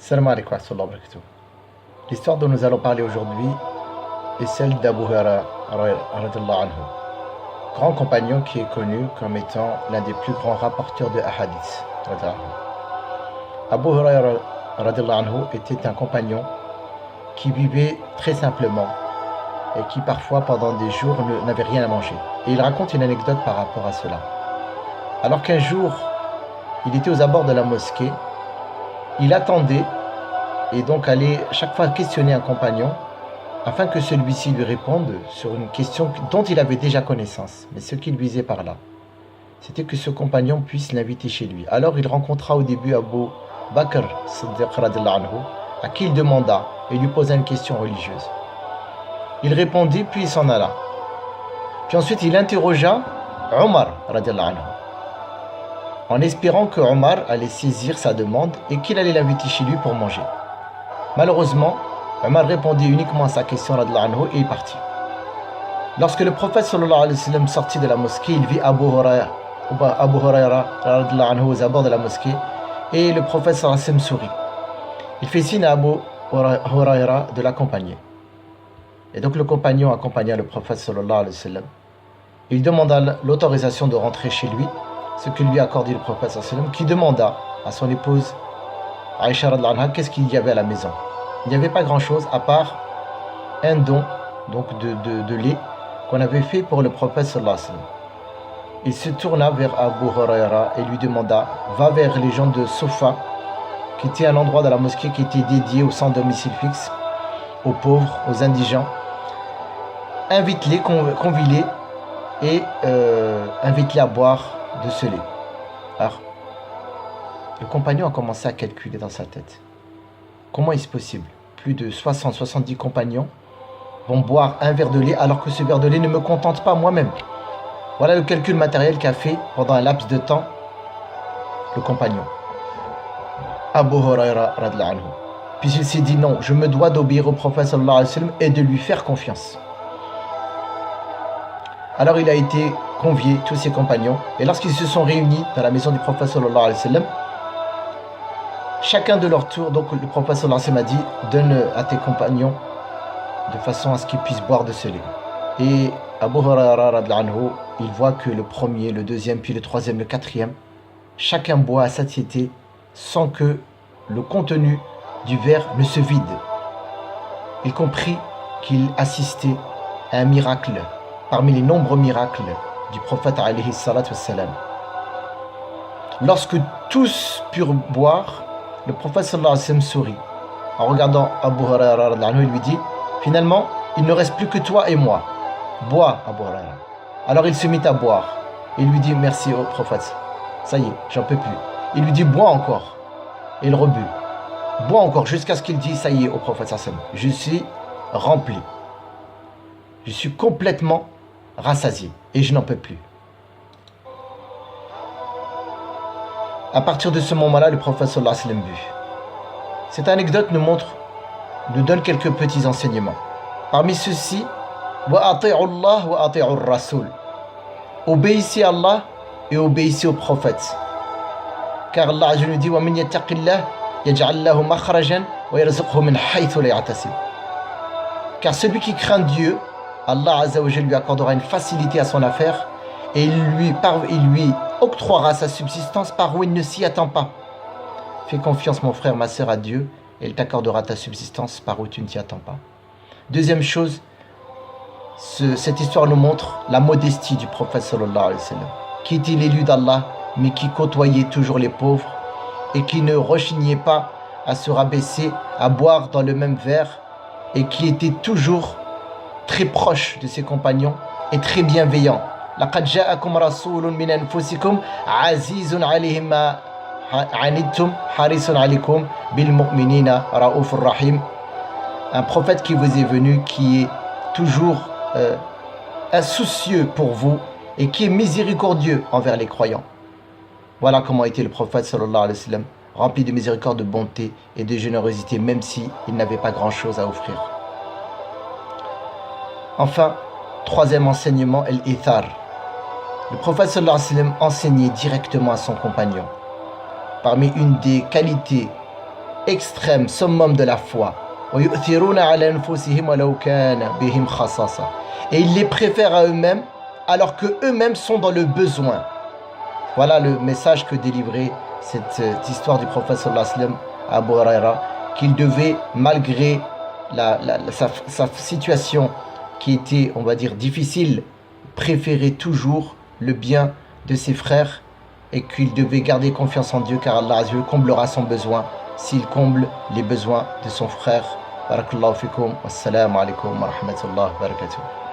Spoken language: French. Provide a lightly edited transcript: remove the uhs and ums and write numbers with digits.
Salam alaikum wa rahmatullahi wa barakatuh. L'histoire dont nous allons parler aujourd'hui est celle d'Abu Huraira radhiyallahu anhu, grand compagnon qui est connu comme étant l'un des plus grands rapporteurs de hadith. Abu Huraira radhiyallahu anhu était un compagnon qui vivait très simplement et qui parfois pendant des jours n'avait rien à manger. Et il raconte une anecdote par rapport à cela. Alors qu'un jour, il était aux abords de la mosquée, il attendait et donc allait chaque fois questionner un compagnon afin que celui-ci lui réponde sur une question dont il avait déjà connaissance. Mais ce qu'il visait par là, c'était que ce compagnon puisse l'inviter chez lui. Alors il rencontra au début Abu Bakr Siddiq radhiyallahu anhu, à qui il demanda et lui posa une question religieuse. Il répondit, puis il s'en alla. Puis ensuite il interrogea Omar radhiyallahu anhu, en espérant que Omar allait saisir sa demande et qu'il allait l'inviter chez lui pour manger. Malheureusement, Omar répondit uniquement à sa question radhiyallahu anhu et il partit. Lorsque le prophète sallallahu alayhi wa sallam sortit de la mosquée, il vit Abu Huraira radhiyallahu anhu aux abords de la mosquée et le prophète sallallahu alayhi wa sallam sourit. Il fait signe à Abu Huraira de l'accompagner. Et donc le compagnon accompagna le prophète sallallahu alayhi wa sallam. Il demanda l'autorisation de rentrer chez lui, ce que lui accordit le prophète sallallahu alayhi wa sallam, qui demanda à son épouse Aïcha radhiyallahu anha qu'est-ce qu'il y avait à la maison. Il n'y avait pas grand-chose à part un don donc de lait qu'on avait fait pour le prophète sallallahu alayhi wa sallam. Il se tourna vers Abu Huraira et lui demanda va vers les gens de Sofa, qui était un endroit de la mosquée qui était dédié aux sans domicile fixe, aux pauvres, aux indigents. Invite-les, convie-les et invite-les à boire de ce lait. Alors, le compagnon a commencé à calculer dans sa tête. Comment est-ce possible? Plus de 60-70 compagnons vont boire un verre de lait alors que ce verre de lait ne me contente pas moi-même. Voilà le calcul matériel qu'a fait pendant un laps de temps le compagnon. Abu Huraira radhiyallahu anhu. Puis il s'est dit non, je me dois d'obéir au prophète sallallahu alayhi wa sallam et de lui faire confiance. Alors il a été convié, tous ses compagnons, et lorsqu'ils se sont réunis dans la maison du prophète sallallahu alayhi wa sallam, chacun de leur tour, donc le prophète sallallahu alayhi wa sallam a dit donne à tes compagnons de façon à ce qu'ils puissent boire de ce lait. Et Abu Huraira radhiyallahu anhu, il voit que le premier, le deuxième, puis le troisième, le quatrième, chacun boit à satiété sans que le contenu du verre ne se vide. Il comprit qu'il assistait à un miracle parmi les nombreux miracles du prophète alayhi salatu wassalam. Lorsque tous purent boire, le prophète sallallahu alayhi wa sallam sourit. En regardant Abu Huraira radhiyallahu anhu, il lui dit finalement, il ne reste plus que toi et moi. Bois, Abu Huraira. Alors il se mit à boire. Il lui dit merci au prophète. Ça y est, j'en peux plus. Il lui dit bois encore. Et il rebut. Bois encore jusqu'à ce qu'il dise ça y est au prophète sallallahu alayhi wa sallam. Je suis rempli. Je suis complètement rassasié et je n'en peux plus. À partir de ce moment-là, le prophète sallallahu alayhi wa sallam but. Cette anecdote nous donne quelques petits enseignements. Parmi ceux-ci, wa ati'u Allah wa ati'u Rasul. Obéissez à Allah et obéissez au prophète. Car Allah nous dit wa min yattaqillah yaj'al lahu makhrajan wa yarzuqhu min haythu la yahtasib. Car celui qui craint Dieu, Allah Azza wa Jalla lui accordera une facilité à son affaire et il lui octroiera sa subsistance par où il ne s'y attend pas. Fais confiance mon frère, ma sœur à Dieu et il t'accordera ta subsistance par où tu ne t'y attends pas. Deuxième chose, cette histoire nous montre la modestie du prophète sallallahu alayhi wa sallam, qui était l'élu d'Allah mais qui côtoyait toujours les pauvres et qui ne rechignait pas à se rabaisser, à boire dans le même verre et qui était toujours très proche de ses compagnons et très bienveillant. لقد جاءكم رسول من أنفسكم عزيز عليه ما عنتم حريص عليكم بالمؤمنين رؤوف رحيم. Un prophète qui vous est venu, qui est toujours insoucieux pour vous et qui est miséricordieux envers les croyants. Voilà comment était le prophète sallallahu alayhi wa sallam, rempli de miséricorde, de bonté et de générosité, même s'il n'avait pas grand-chose à offrir. Enfin, troisième enseignement, el-ithar. Le prophète sallallahu alayhi wa sallam enseignait directement à son compagnon. Parmi une des qualités extrême, summum de la foi. Et ils les préfèrent à eux-mêmes alors que eux-mêmes sont dans le besoin. Voilà le message que délivrait cette histoire du prophète sallallahu alayhi wa sallam à Abu Huraira, qu'il devait, malgré sa situation qui était, on va dire, difficile, préférer toujours le bien de ses frères et qu'il devait garder confiance en Dieu car Allah Azza wa Jalla comblera son besoin s'il comble les besoins de son frère. Barakallahu fikum, wassalamu alaikum wa rahmatullahi wa barakatuh.